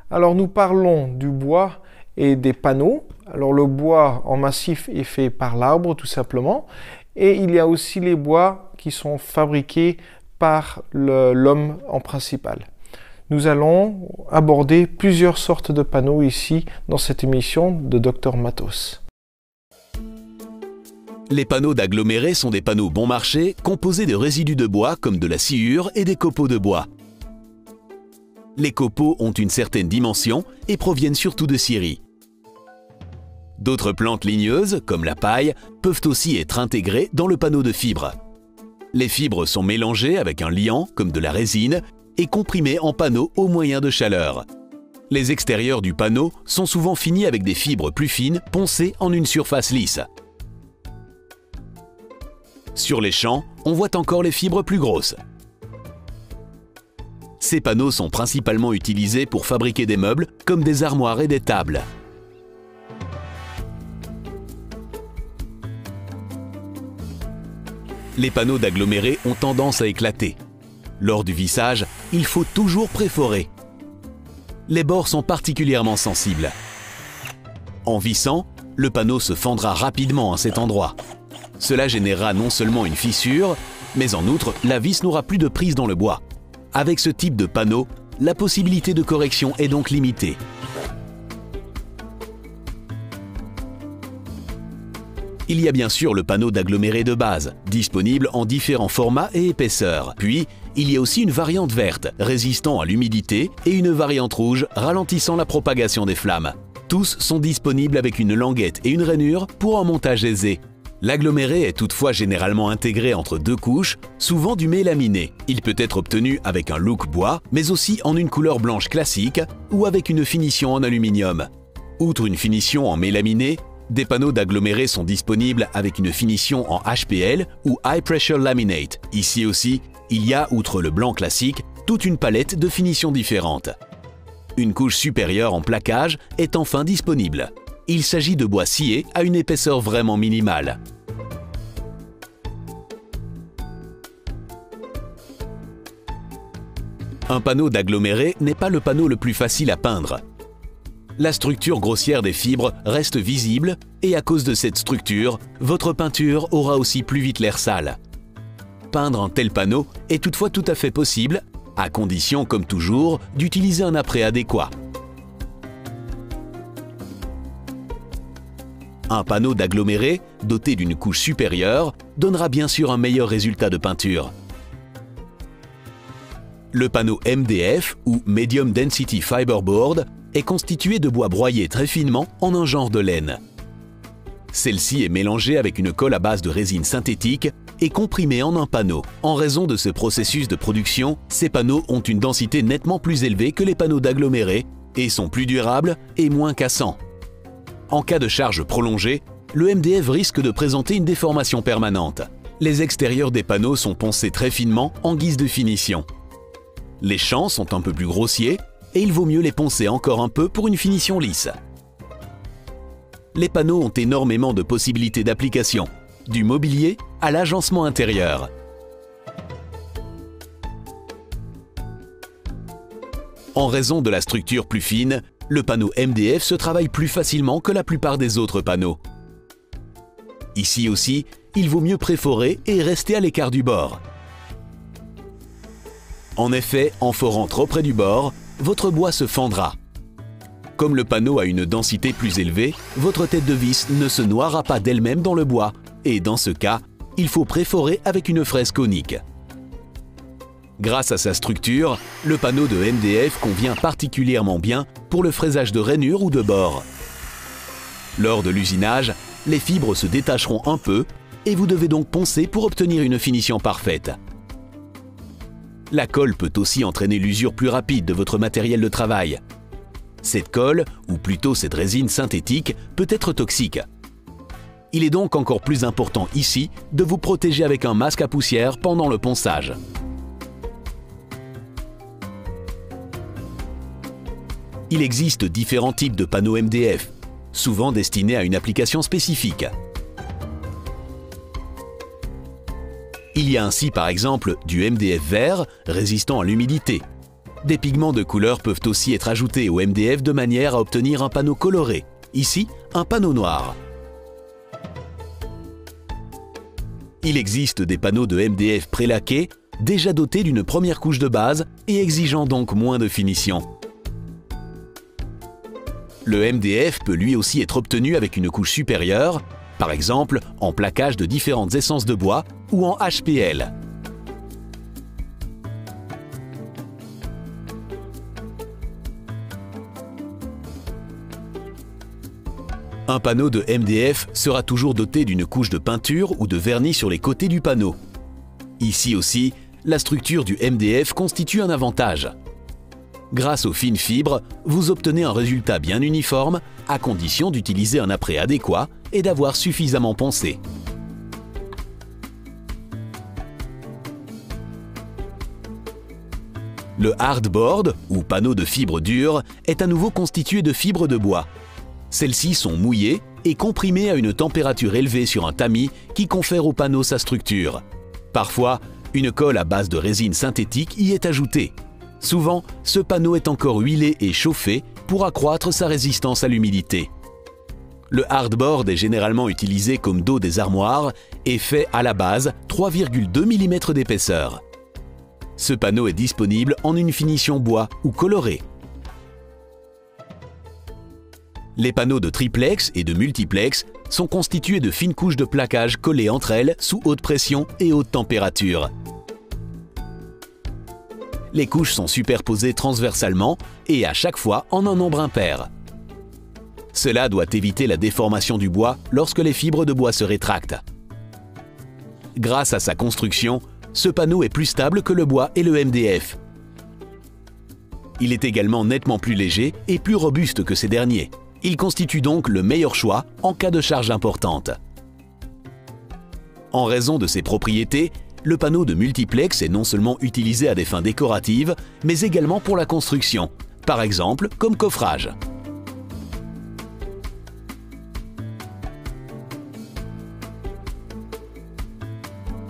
Alors nous parlons du bois et des panneaux. Alors le bois en massif est fait par l'arbre tout simplement. Et il y a aussi les bois qui sont fabriqués par l'homme en principal. Nous allons aborder plusieurs sortes de panneaux ici dans cette émission de Dr Matos. Les panneaux d'agglomérés sont des panneaux bon marché composés de résidus de bois comme de la sciure et des copeaux de bois. Les copeaux ont une certaine dimension et proviennent surtout de scieries. D'autres plantes ligneuses, comme la paille, peuvent aussi être intégrées dans le panneau de fibres. Les fibres sont mélangées avec un liant, comme de la résine, et comprimées en panneaux au moyen de chaleur. Les extérieurs du panneau sont souvent finis avec des fibres plus fines poncées en une surface lisse. Sur les champs, on voit encore les fibres plus grosses. Ces panneaux sont principalement utilisés pour fabriquer des meubles comme des armoires et des tables. Les panneaux d'agglomérés ont tendance à éclater. Lors du vissage, il faut toujours préforer. Les bords sont particulièrement sensibles. En vissant, le panneau se fendra rapidement à cet endroit. Cela générera non seulement une fissure, mais en outre, la vis n'aura plus de prise dans le bois. Avec ce type de panneau, la possibilité de correction est donc limitée. Il y a bien sûr le panneau d'aggloméré de base, disponible en différents formats et épaisseurs. Puis, il y a aussi une variante verte, résistant à l'humidité, et une variante rouge, ralentissant la propagation des flammes. Tous sont disponibles avec une languette et une rainure pour un montage aisé. L'aggloméré est toutefois généralement intégré entre deux couches, souvent du mélaminé. Il peut être obtenu avec un look bois, mais aussi en une couleur blanche classique ou avec une finition en aluminium. Outre une finition en mélaminé, des panneaux d'aggloméré sont disponibles avec une finition en HPL ou High Pressure Laminate. Ici aussi, il y a, outre le blanc classique, toute une palette de finitions différentes. Une couche supérieure en plaquage est enfin disponible. Il s'agit de bois scié à une épaisseur vraiment minimale. Un panneau d'aggloméré n'est pas le panneau le plus facile à peindre. La structure grossière des fibres reste visible et à cause de cette structure, votre peinture aura aussi plus vite l'air sale. Peindre un tel panneau est toutefois tout à fait possible, à condition, comme toujours, d'utiliser un apprêt adéquat. Un panneau d'aggloméré, doté d'une couche supérieure, donnera bien sûr un meilleur résultat de peinture. Le panneau MDF, ou Medium Density Fiberboard, est constitué de bois broyé très finement en un genre de laine. Celle-ci est mélangée avec une colle à base de résine synthétique et comprimée en un panneau. En raison de ce processus de production, ces panneaux ont une densité nettement plus élevée que les panneaux d'aggloméré et sont plus durables et moins cassants. En cas de charge prolongée, le MDF risque de présenter une déformation permanente. Les extérieurs des panneaux sont poncés très finement en guise de finition. Les champs sont un peu plus grossiers et il vaut mieux les poncer encore un peu pour une finition lisse. Les panneaux ont énormément de possibilités d'application, du mobilier à l'agencement intérieur. En raison de la structure plus fine, le panneau MDF se travaille plus facilement que la plupart des autres panneaux. Ici aussi, il vaut mieux préforer et rester à l'écart du bord. En effet, en forant trop près du bord, votre bois se fendra. Comme le panneau a une densité plus élevée, votre tête de vis ne se noiera pas d'elle-même dans le bois, et dans ce cas, il faut préforer avec une fraise conique. Grâce à sa structure, le panneau de MDF convient particulièrement bien pour le fraisage de rainures ou de bords. Lors de l'usinage, les fibres se détacheront un peu et vous devez donc poncer pour obtenir une finition parfaite. La colle peut aussi entraîner l'usure plus rapide de votre matériel de travail. Cette colle, ou plutôt cette résine synthétique, peut être toxique. Il est donc encore plus important ici de vous protéger avec un masque à poussière pendant le ponçage. Il existe différents types de panneaux MDF, souvent destinés à une application spécifique. Il y a ainsi par exemple du MDF vert, résistant à l'humidité, Des pigments de couleur peuvent aussi être ajoutés au MDF de manière à obtenir un panneau coloré. Ici, un panneau noir. Il existe des panneaux de MDF prélaqués, déjà dotés d'une première couche de base et exigeant donc moins de finition. Le MDF peut lui aussi être obtenu avec une couche supérieure, par exemple en plaquage de différentes essences de bois ou en HPL. Un panneau de MDF sera toujours doté d'une couche de peinture ou de vernis sur les côtés du panneau. Ici aussi, la structure du MDF constitue un avantage. Grâce aux fines fibres, vous obtenez un résultat bien uniforme, à condition d'utiliser un apprêt adéquat et d'avoir suffisamment poncé. Le hardboard, ou panneau de fibre dure, est à nouveau constitué de fibres de bois. Celles-ci sont mouillées et comprimées à une température élevée sur un tamis qui confère au panneau sa structure. Parfois, une colle à base de résine synthétique y est ajoutée. Souvent, ce panneau est encore huilé et chauffé pour accroître sa résistance à l'humidité. Le hardboard est généralement utilisé comme dos des armoires et fait à la base 3,2 mm d'épaisseur. Ce panneau est disponible en une finition bois ou colorée. Les panneaux de triplex et de multiplex sont constitués de fines couches de plaquage collées entre elles sous haute pression et haute température. Les couches sont superposées transversalement et à chaque fois en un nombre impair. Cela doit éviter la déformation du bois lorsque les fibres de bois se rétractent. Grâce à sa construction, ce panneau est plus stable que le bois et le MDF. Il est également nettement plus léger et plus robuste que ces derniers. Il constitue donc le meilleur choix en cas de charge importante. En raison de ses propriétés, le panneau de multiplex est non seulement utilisé à des fins décoratives, mais également pour la construction, par exemple comme coffrage.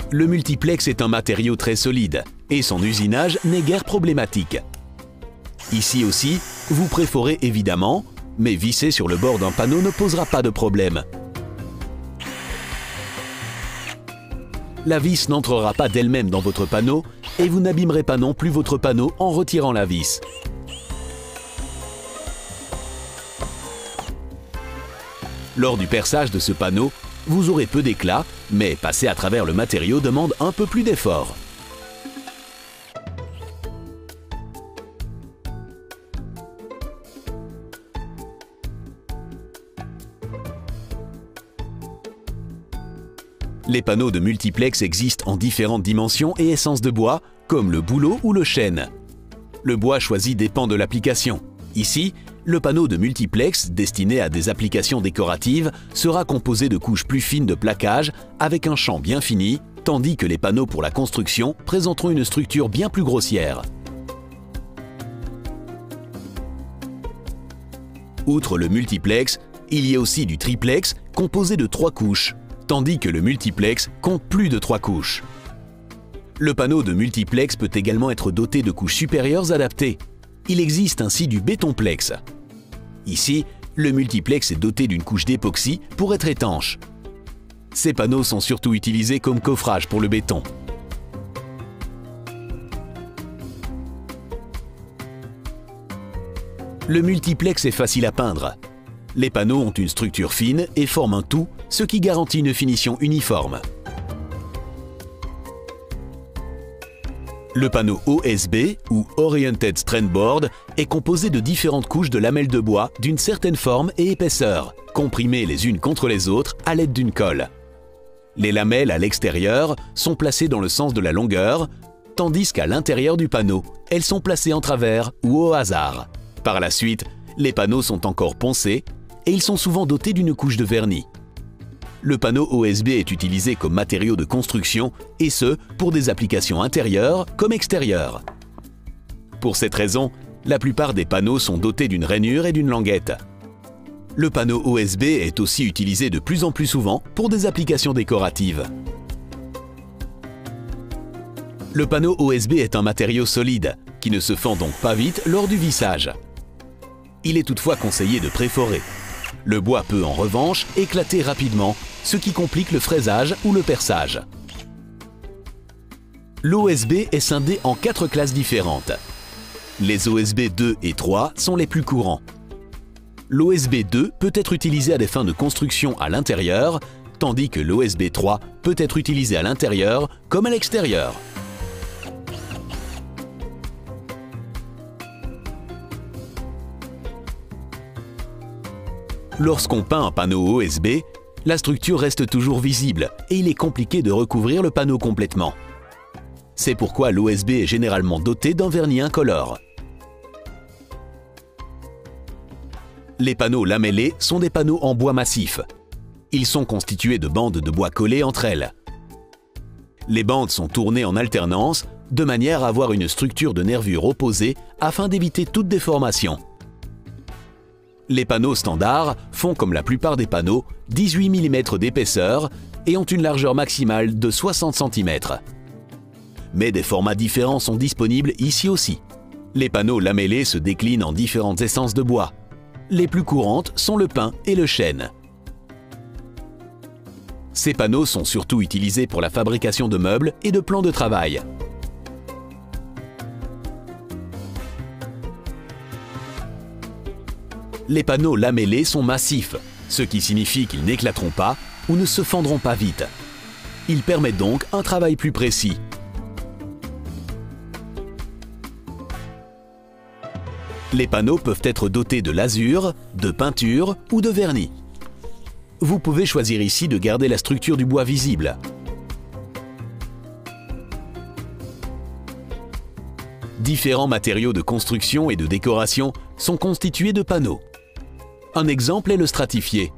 Le multiplex est un matériau très solide et son usinage n'est guère problématique. Ici aussi, vous préforez évidemment, mais visser sur le bord d'un panneau ne posera pas de problème. La vis n'entrera pas d'elle-même dans votre panneau et vous n'abîmerez pas non plus votre panneau en retirant la vis. Lors du perçage de ce panneau, vous aurez peu d'éclat, mais passer à travers le matériau demande un peu plus d'effort. Les panneaux de multiplex existent en différentes dimensions et essences de bois, comme le bouleau ou le chêne. Le bois choisi dépend de l'application. Ici, le panneau de multiplex, destiné à des applications décoratives, sera composé de couches plus fines de plaquage avec un champ bien fini, tandis que les panneaux pour la construction présenteront une structure bien plus grossière. Outre le multiplex, il y a aussi du triplex composé de 3 couches, tandis que le multiplex compte plus de 3 couches. Le panneau de multiplex peut également être doté de couches supérieures adaptées. Il existe ainsi du bétonplex. Ici, le multiplex est doté d'une couche d'époxy pour être étanche. Ces panneaux sont surtout utilisés comme coffrage pour le béton. Le multiplex est facile à peindre. Les panneaux ont une structure fine et forment un tout, ce qui garantit une finition uniforme. Le panneau OSB, ou Oriented Strand Board, est composé de différentes couches de lamelles de bois d'une certaine forme et épaisseur, comprimées les unes contre les autres à l'aide d'une colle. Les lamelles à l'extérieur sont placées dans le sens de la longueur, tandis qu'à l'intérieur du panneau, elles sont placées en travers ou au hasard. Par la suite, les panneaux sont encore poncés et ils sont souvent dotés d'une couche de vernis. Le panneau OSB est utilisé comme matériau de construction et ce, pour des applications intérieures comme extérieures. Pour cette raison, la plupart des panneaux sont dotés d'une rainure et d'une languette. Le panneau OSB est aussi utilisé de plus en plus souvent pour des applications décoratives. Le panneau OSB est un matériau solide, qui ne se fend donc pas vite lors du vissage. Il est toutefois conseillé de préforer. Le bois peut en revanche éclater rapidement, ce qui complique le fraisage ou le perçage. L'OSB est scindé en 4 classes différentes. Les OSB 2 et 3 sont les plus courants. L'OSB 2 peut être utilisé à des fins de construction à l'intérieur, tandis que l'OSB 3 peut être utilisé à l'intérieur comme à l'extérieur. Lorsqu'on peint un panneau OSB, la structure reste toujours visible et il est compliqué de recouvrir le panneau complètement. C'est pourquoi l'OSB est généralement doté d'un vernis incolore. Les panneaux lamellés sont des panneaux en bois massif. Ils sont constitués de bandes de bois collées entre elles. Les bandes sont tournées en alternance de manière à avoir une structure de nervure opposée afin d'éviter toute déformation. Les panneaux standards font, comme la plupart des panneaux, 18 mm d'épaisseur et ont une largeur maximale de 60 cm. Mais des formats différents sont disponibles ici aussi. Les panneaux lamellés se déclinent en différentes essences de bois. Les plus courantes sont le pin et le chêne. Ces panneaux sont surtout utilisés pour la fabrication de meubles et de plans de travail. Les panneaux lamellés sont massifs, ce qui signifie qu'ils n'éclateront pas ou ne se fendront pas vite. Ils permettent donc un travail plus précis. Les panneaux peuvent être dotés de lasure, de peinture ou de vernis. Vous pouvez choisir ici de garder la structure du bois visible. Différents matériaux de construction et de décoration sont constitués de panneaux. Un exemple est le stratifié.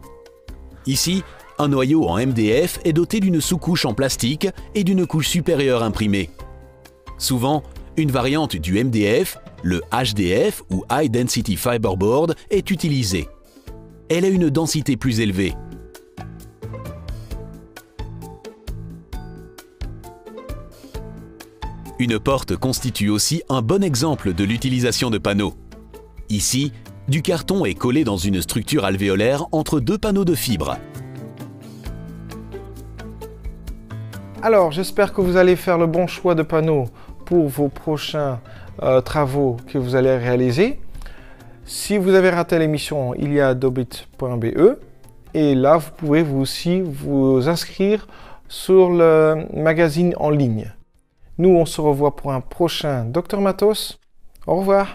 Ici, un noyau en MDF est doté d'une sous-couche en plastique et d'une couche supérieure imprimée. Souvent, une variante du MDF, le HDF ou High Density Fiberboard, est utilisée. Elle a une densité plus élevée. Une porte constitue aussi un bon exemple de l'utilisation de panneaux. Ici, du carton est collé dans une structure alvéolaire entre 2 panneaux de fibre. Alors, j'espère que vous allez faire le bon choix de panneaux pour vos prochains travaux que vous allez réaliser. Si vous avez raté l'émission, il y a dobit.be et là, vous pouvez aussi vous inscrire sur le magazine en ligne. Nous, on se revoit pour un prochain Dr Matos. Au revoir.